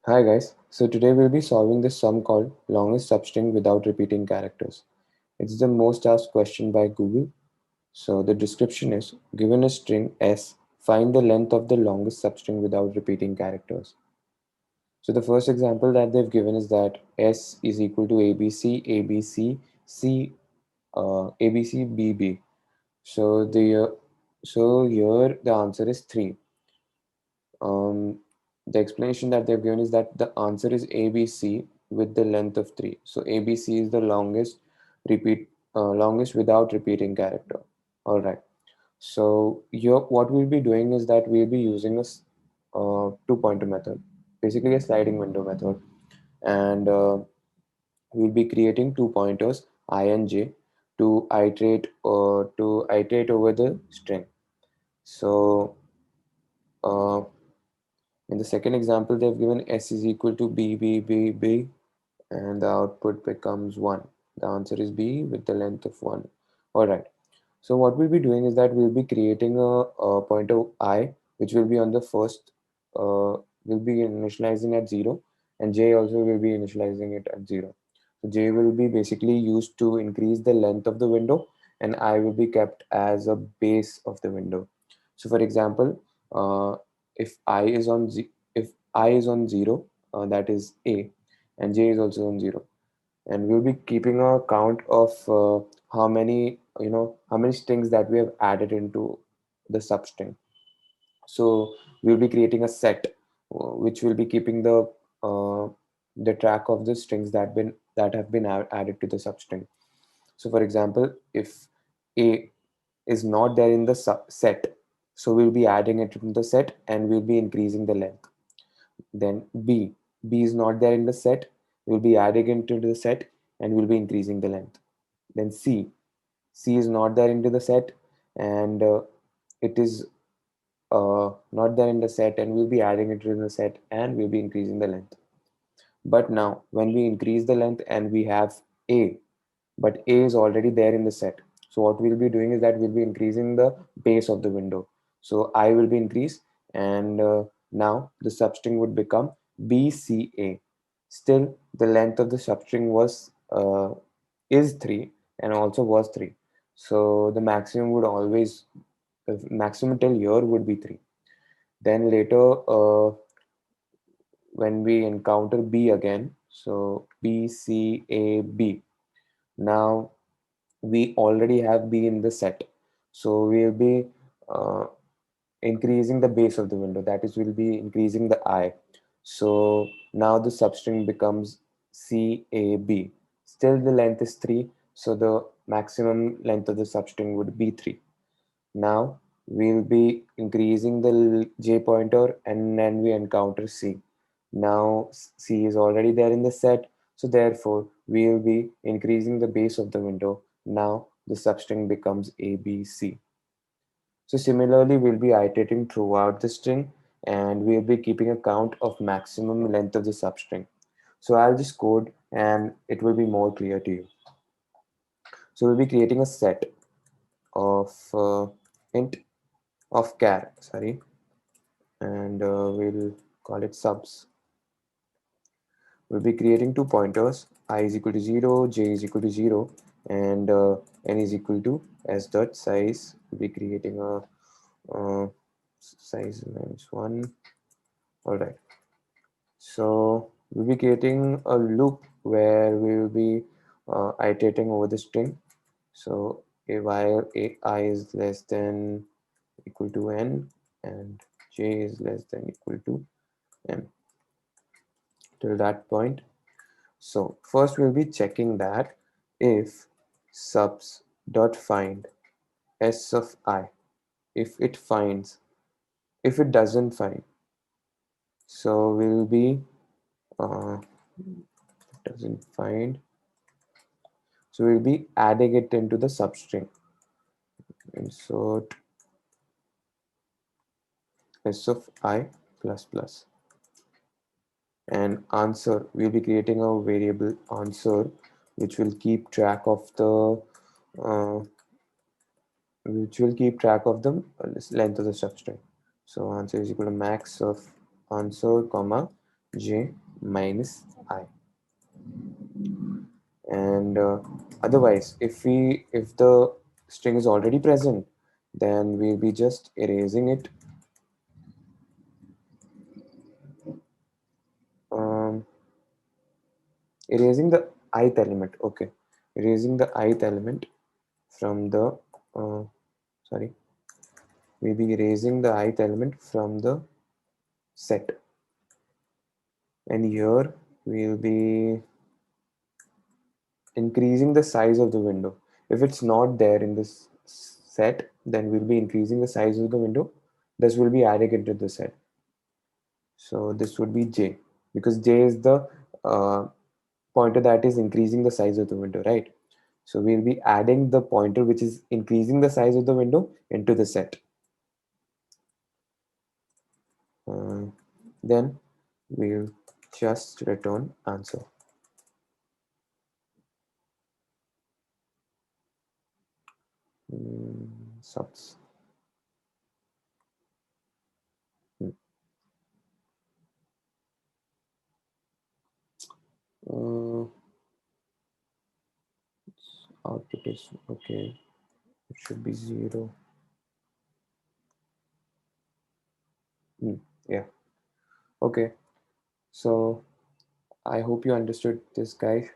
Hi guys, so today we'll be solving this sum called longest substring without repeating characters. It's the most asked question by Google. So the description is, given a string S, find the length of the longest substring without repeating characters. So the first example that they've given is that S is equal to ABC, ABC, C, ABC, BB. So here the answer is 3. Um, the explanation that they've given is that the answer is ABC with the length of 3. So ABC is the longest without repeating character. All right. So here, what we'll be doing is that we'll be using a two-pointer method, basically a sliding window method, and we'll be creating 2 pointers I and j to iterate over the string. So uh, in the second example, they've given S is equal to B, B, B, B, and the output becomes 1. The answer is B with the length of 1. All right. So what we'll be doing is that we'll be creating a pointer I, which will be on the first, will be initializing at 0, and J also will be initializing it at 0. So J will be basically used to increase the length of the window, and I will be kept as a base of the window. So for example, uh, if I is on Z, if I is on 0, that is A, and J is also on 0, and we'll be keeping a count of how many strings that we have added into the substring. So we'll be creating a set which will be keeping uh, the track of the strings that have been added to the substring. So for example, if A is not there in the set, so we'll be adding it in the set and we'll be increasing the length. Then B is not there in the set, we'll be adding it into the set and we'll be increasing the length. Then C is not there into the set, and it is not there in the set, and we'll be adding it in the set and we'll be increasing the length. But now when we increase the length and we have A, but A is already there in the set, so what we'll be doing is that we'll be increasing the base of the window. So I will be increased, and now the substring would become BCA. Still the length of the substring was is 3 and also was 3, so the maximum would always maximum till here would be 3. Then later, when we encounter B again, so BCAB, now we already have B in the set, so we'll be uh, increasing the base of the window, that is, we'll be increasing the I. So now the substring becomes CAB. Still the length is 3, so the maximum length of the substring would be 3. Now we'll be increasing the J pointer and then we encounter C. Now C is already there in the set, so therefore we'll be increasing the base of the window. Now the substring becomes ABC. So similarly, we'll be iterating throughout the string and we'll be keeping a count of maximum length of the substring. So I'll just code and it will be more clear to you. So we'll be creating a set of int of char, sorry, and we'll call it subs. We'll be creating 2 pointers, I is equal to 0, j is equal to 0, and n is equal to s dot size. We'll be creating a size minus 1. All right. So we'll be creating a loop where we will be iterating over the string. So a while I is less than equal to n and j is less than equal to m till that point. So first we'll be checking that if subs dot find s of I, if it finds, if it doesn't find, so we'll be doesn't find, so we'll be adding it into the substring. Insert s of I plus plus, and answer, we'll be creating a variable answer which will keep track of the uh, length of the substring. So answer is equal to max of answer comma j minus I. And otherwise, if the string is already present, then we'll be just erasing it. um, Erasing the ith element. Okay, erasing the ith element from the sorry, we'll be erasing the ith element from the set. And here we'll be increasing the size of the window. If it's not there in this set, then we'll be increasing the size of the window. This will be adding into the set. So this would be j, because j is the uh, pointer that is increasing the size of the window, right? So we'll be adding the pointer which is increasing the size of the window into the set. Uh, then we'll just return answer. Sucks. Hmm. Uh, Output is okay. It should be 0. Yeah. Okay. So I hope you understood this, guys.